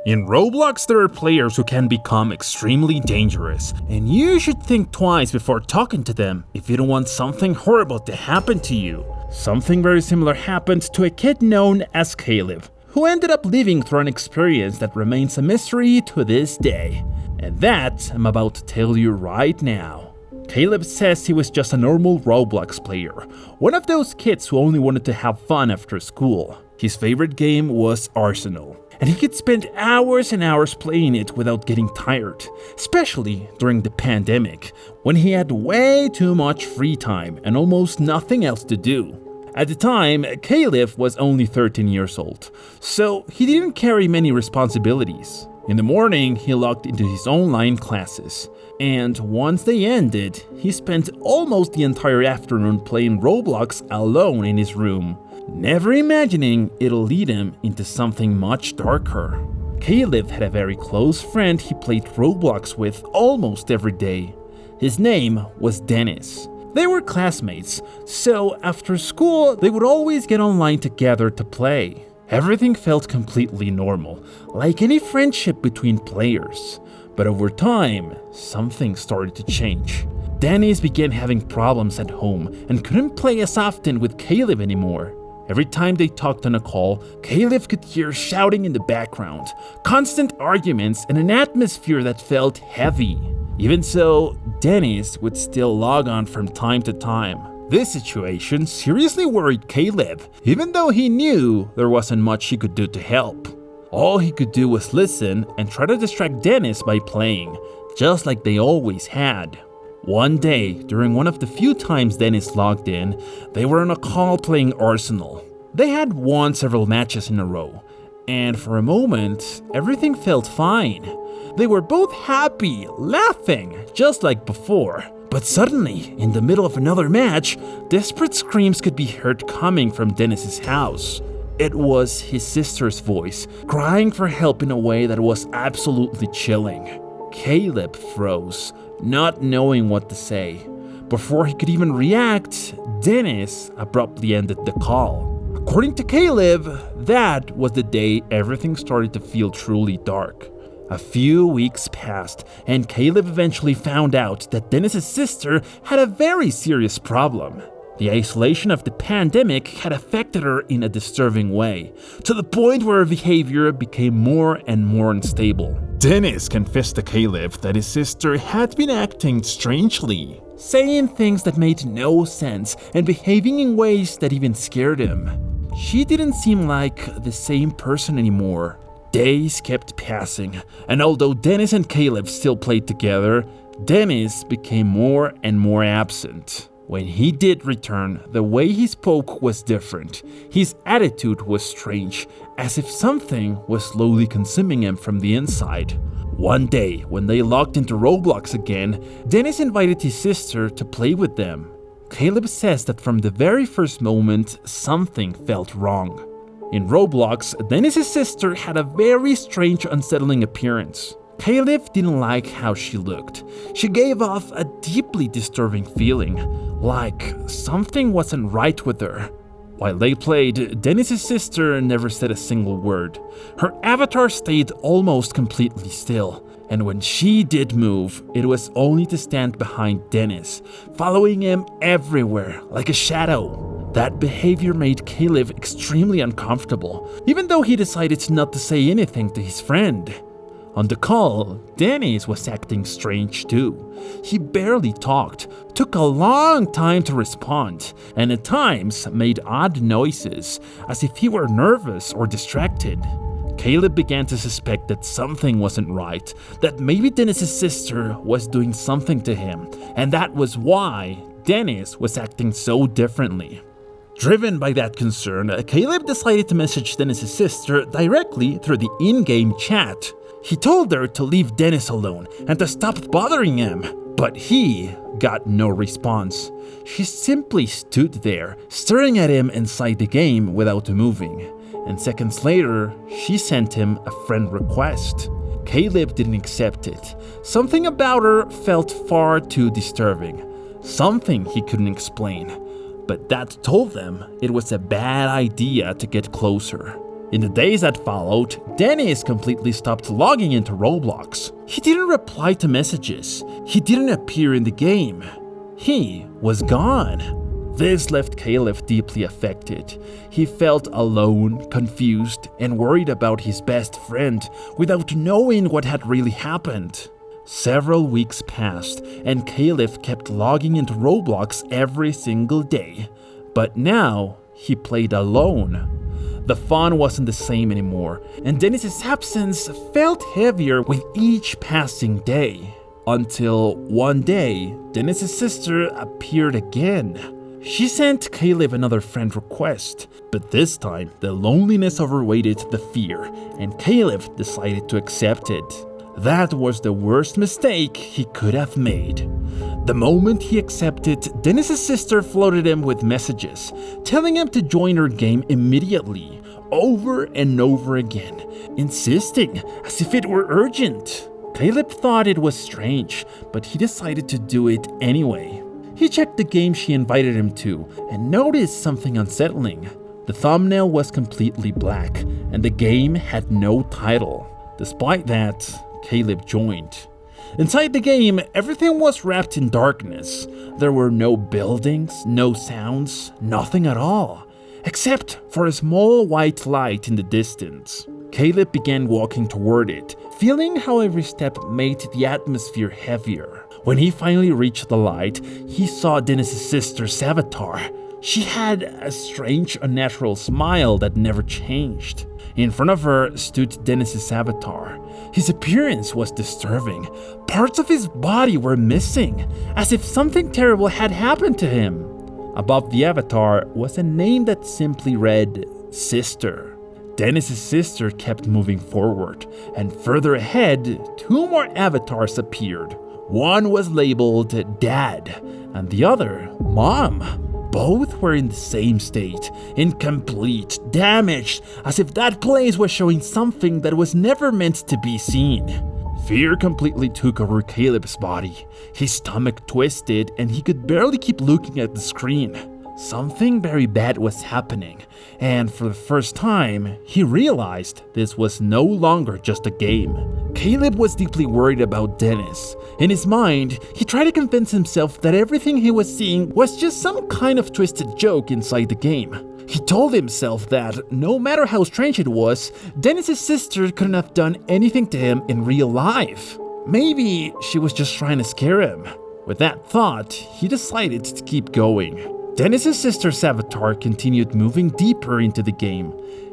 In Roblox, there are players who can become extremely dangerous, and you should think twice before talking to them if you don't want something horrible to happen to you. Something very similar happened to a kid known as Caleb, who ended up living through an experience that remains a mystery to this day. And that I'm about to tell you right now. Caleb says he was just a normal Roblox player, one of those kids who only wanted to have fun after school. His favorite game was Arsenal, and he could spend hours and hours playing it without getting tired, especially during the pandemic, when he had way too much free time and almost nothing else to do. At the time, Caleb was only 13 years old, so he didn't carry many responsibilities. In the morning, he logged into his online classes, and once they ended, he spent almost the entire afternoon playing Roblox alone in his room, never imagining it'll lead him into something much darker. Caleb had a very close friend he played Roblox with almost every day. His name was Dennis. They were classmates, so after school, they would always get online together to play. Everything felt completely normal, like any friendship between players. But over time, something started to change. Dennis began having problems at home and couldn't play as often with Caleb anymore. Every time they talked on a call, Caleb could hear shouting in the background, constant arguments, and an atmosphere that felt heavy. Even so, Dennis would still log on from time to time. This situation seriously worried Caleb, even though he knew there wasn't much he could do to help. All he could do was listen and try to distract Dennis by playing, just like they always had. One day, during one of the few times Dennis logged in, they were on a call playing Arsenal. They had won several matches in a row, and for a moment, everything felt fine. They were both happy, laughing, just like before. But suddenly, in the middle of another match, desperate screams could be heard coming from Dennis's house. It was his sister's voice, crying for help in a way that was absolutely chilling. Caleb froze, not knowing what to say. Before he could even react, Dennis abruptly ended the call. According to Caleb, that was the day everything started to feel truly dark. A few weeks passed, and Caleb eventually found out that Dennis's sister had a very serious problem. The isolation of the pandemic had affected her in a disturbing way, to the point where her behavior became more and more unstable. Dennis confessed to Caleb that his sister had been acting strangely, saying things that made no sense and behaving in ways that even scared him. She didn't seem like the same person anymore. Days kept passing, and although Dennis and Caleb still played together, Dennis became more and more absent. When he did return, the way he spoke was different. His attitude was strange, as if something was slowly consuming him from the inside. One day, when they logged into Roblox again, Dennis invited his sister to play with them. Caleb says that from the very first moment, something felt wrong. In Roblox, Dennis' sister had a very strange, unsettling appearance. Caleb didn't like how she looked. She gave off a deeply disturbing feeling, like something wasn't right with her. While they played, Dennis' sister never said a single word. Her avatar stayed almost completely still, and when she did move, it was only to stand behind Dennis, following him everywhere like a shadow. That behavior made Caleb extremely uncomfortable, even though he decided not to say anything to his friend. On the call, Dennis was acting strange too. He barely talked, took a long time to respond, and at times made odd noises, as if he were nervous or distracted. Caleb began to suspect that something wasn't right, that maybe Dennis' sister was doing something to him, and that was why Dennis was acting so differently. Driven by that concern, Caleb decided to message Dennis' sister directly through the in-game chat. He told her to leave Dennis alone and to stop bothering him, but he got no response. She simply stood there, staring at him inside the game without moving. And seconds later, she sent him a friend request. Caleb didn't accept it. Something about her felt far too disturbing. Something he couldn't explain. But that told them it was a bad idea to get closer. In the days that followed, Dennis completely stopped logging into Roblox. He didn't reply to messages. He didn't appear in the game. He was gone. This left Caleb deeply affected. He felt alone, confused, and worried about his best friend without knowing what had really happened. Several weeks passed, and Caleb kept logging into Roblox every single day. But now, he played alone. The fun wasn't the same anymore, and Dennis's absence felt heavier with each passing day. Until one day, Dennis's sister appeared again. She sent Caleb another friend request, but this time the loneliness overweighted the fear, and Caleb decided to accept it. That was the worst mistake he could have made. The moment he accepted, Dennis's sister flooded him with messages, telling him to join her game immediately, over and over again, insisting as if it were urgent. Caleb thought it was strange, but he decided to do it anyway. He checked the game she invited him to and noticed something unsettling. The thumbnail was completely black, and the game had no title. Despite that, Caleb joined. Inside the game, everything was wrapped in darkness. There were no buildings, no sounds, nothing at all, except for a small white light in the distance. Caleb began walking toward it, feeling how every step made the atmosphere heavier. When he finally reached the light, he saw Dennis's sister's avatar. She had a strange, unnatural smile that never changed. In front of her stood Dennis's avatar. His appearance was disturbing. Parts of his body were missing, as if something terrible had happened to him. Above the avatar was a name that simply read, Sister. Dennis's sister kept moving forward, and further ahead, two more avatars appeared. One was labeled Dad, and the other, Mom. Both were in the same state, incomplete, damaged, as if that place was showing something that was never meant to be seen. Fear completely took over Caleb's body. His stomach twisted, and he could barely keep looking at the screen. Something very bad was happening, and for the first time, he realized this was no longer just a game. Caleb was deeply worried about Dennis. In his mind, he tried to convince himself that everything he was seeing was just some kind of twisted joke inside the game. He told himself that, no matter how strange it was, Dennis's sister couldn't have done anything to him in real life. Maybe she was just trying to scare him. With that thought, he decided to keep going. Dennis's sister's avatar continued moving deeper into the game,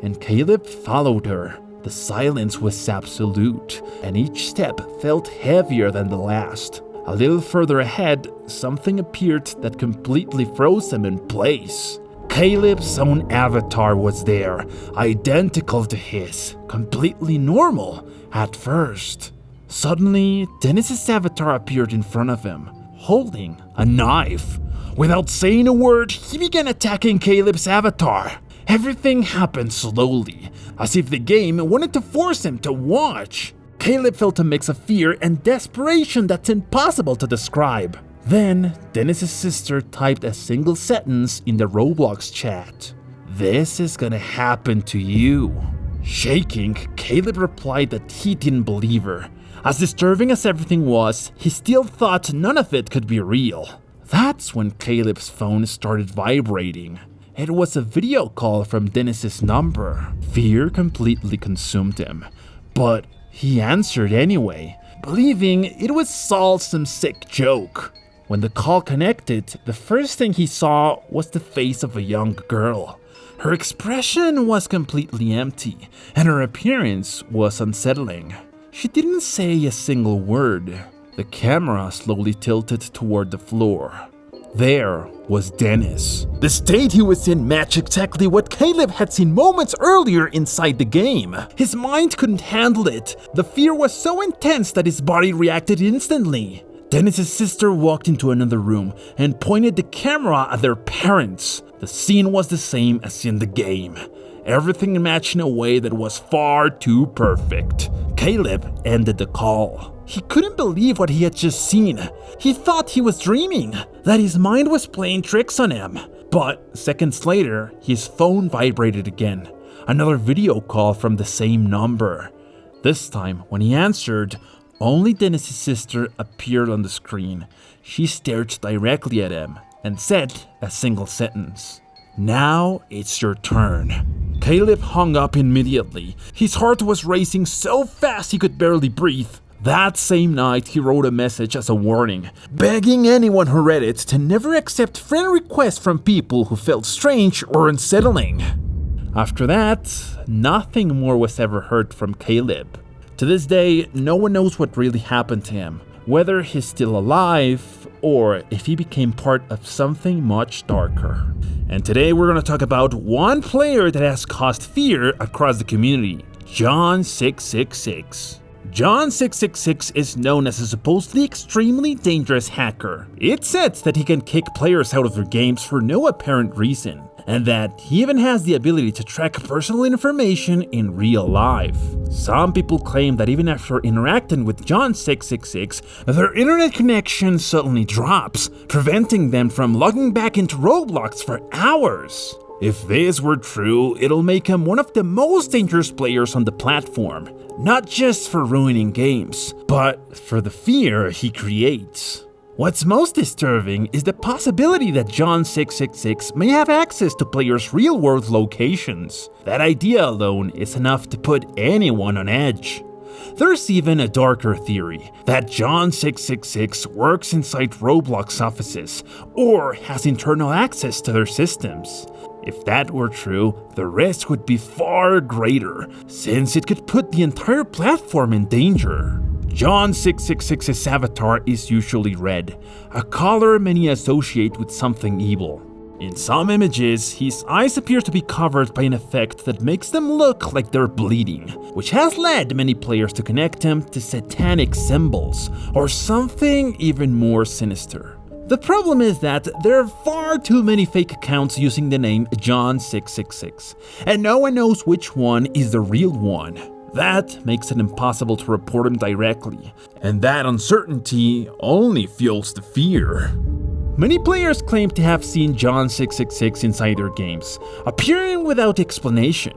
and Caleb followed her. The silence was absolute, and each step felt heavier than the last. A little further ahead, something appeared that completely froze him in place. Caleb's own avatar was there, identical to his, completely normal at first. Suddenly, Dennis's avatar appeared in front of him, holding a knife. Without saying a word, he began attacking Caleb's avatar. Everything happened slowly, as if the game wanted to force him to watch. Caleb felt a mix of fear and desperation that's impossible to describe. Then, Dennis's sister typed a single sentence in the Roblox chat. "This is gonna happen to you." Shaking, Caleb replied that he didn't believe her. As disturbing as everything was, he still thought none of it could be real. That's when Caleb's phone started vibrating. It was a video call from Dennis's number. Fear completely consumed him, but he answered anyway, believing it was all some sick joke. When the call connected, the first thing he saw was the face of a young girl. Her expression was completely empty, and her appearance was unsettling. She didn't say a single word. The camera slowly tilted toward the floor. There was Dennis. The state he was in matched exactly what Caleb had seen moments earlier inside the game. His mind couldn't handle it. The fear was so intense that his body reacted instantly. Dennis's sister walked into another room and pointed the camera at their parents. The scene was the same as in the game. Everything matched in a way that was far too perfect. Caleb ended the call. He couldn't believe what he had just seen. He thought he was dreaming, that his mind was playing tricks on him. But seconds later, his phone vibrated again. another video call from the same number. This time, when he answered, only Dennis's sister appeared on the screen. She stared directly at him and said a single sentence. "Now it's your turn." Caleb hung up immediately. His heart was racing so fast he could barely breathe. That same night, he wrote a message as a warning, begging anyone who read it to never accept friend requests from people who felt strange or unsettling. After that, nothing more was ever heard from Caleb. To this day, no one knows what really happened to him, whether he's still alive or if he became part of something much darker. And today we're going to talk about one player that has caused fear across the community, John666. John666 is known as a supposedly extremely dangerous hacker. It's said that he can kick players out of their games for no apparent reason, and that he even has the ability to track personal information in real life. Some people claim that even after interacting with John666, their internet connection suddenly drops, preventing them from logging back into Roblox for hours. If this were true, it'll make him one of the most dangerous players on the platform, not just for ruining games, but for the fear he creates. What's most disturbing is the possibility that John666 may have access to players' real-world locations. That idea alone is enough to put anyone on edge. There's even a darker theory that John666 works inside Roblox offices or has internal access to their systems. If that were true, the risk would be far greater, since it could put the entire platform in danger. John666's avatar is usually red, a color many associate with something evil. In some images, his eyes appear to be covered by an effect that makes them look like they're bleeding, which has led many players to connect him to satanic symbols, or something even more sinister. The problem is that there are far too many fake accounts using the name John666, and no one knows which one is the real one. That makes it impossible to report him directly, and that uncertainty only fuels the fear. Many players claim to have seen John666 inside their games, appearing without explanation.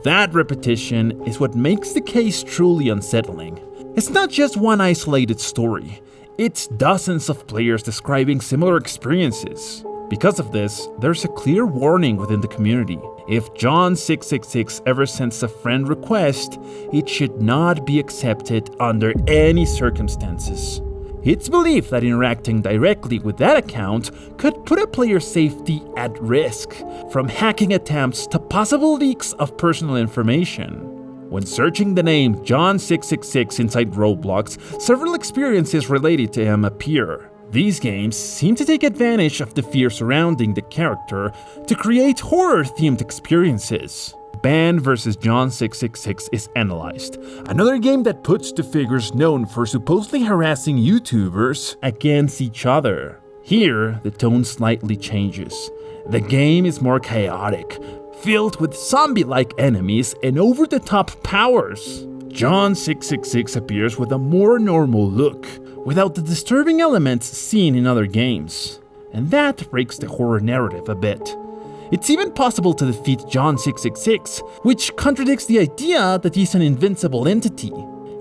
That repetition is what makes the case truly unsettling. It's not just one isolated story. It's dozens of players describing similar experiences. Because of this, there's a clear warning within the community. If John666 ever sends a friend request, it should not be accepted under any circumstances. It's believed that interacting directly with that account could put a player's safety at risk, from hacking attempts to possible leaks of personal information. When searching the name John666 inside Roblox, several experiences related to him appear. These games seem to take advantage of the fear surrounding the character to create horror-themed experiences. Ban vs. John666 is analyzed, another game that puts the figures known for supposedly harassing YouTubers against each other. Here, the tone slightly changes. The game is more chaotic, filled with zombie-like enemies and over-the-top powers. John666 appears with a more normal look, without the disturbing elements seen in other games. And that breaks the horror narrative a bit. It's even possible to defeat John666, which contradicts the idea that he's an invincible entity.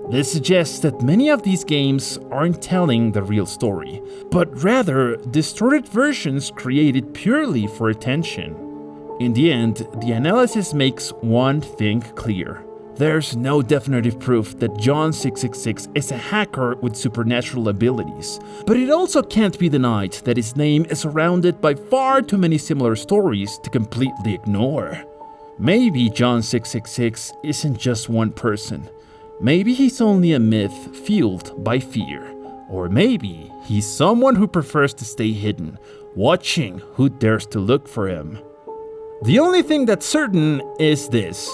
This suggests that many of these games aren't telling the real story, but rather distorted versions created purely for attention. In the end, the analysis makes one thing clear. There's no definitive proof that John666 is a hacker with supernatural abilities, but it also can't be denied that his name is surrounded by far too many similar stories to completely ignore. Maybe John666 isn't just one person. Maybe he's only a myth fueled by fear. Or maybe he's someone who prefers to stay hidden, watching who dares to look for him. The only thing that's certain is this.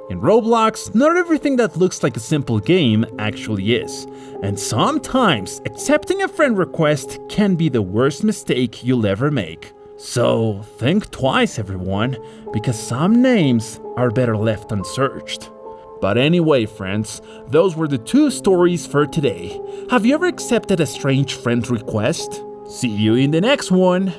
In Roblox, not everything that looks like a simple game actually is, and sometimes accepting a friend request can be the worst mistake you'll ever make. So think twice, everyone, because some names are better left unsearched. But anyway, friends, those were the 2 stories for today. Have you ever accepted a strange friend request? See you in the next one!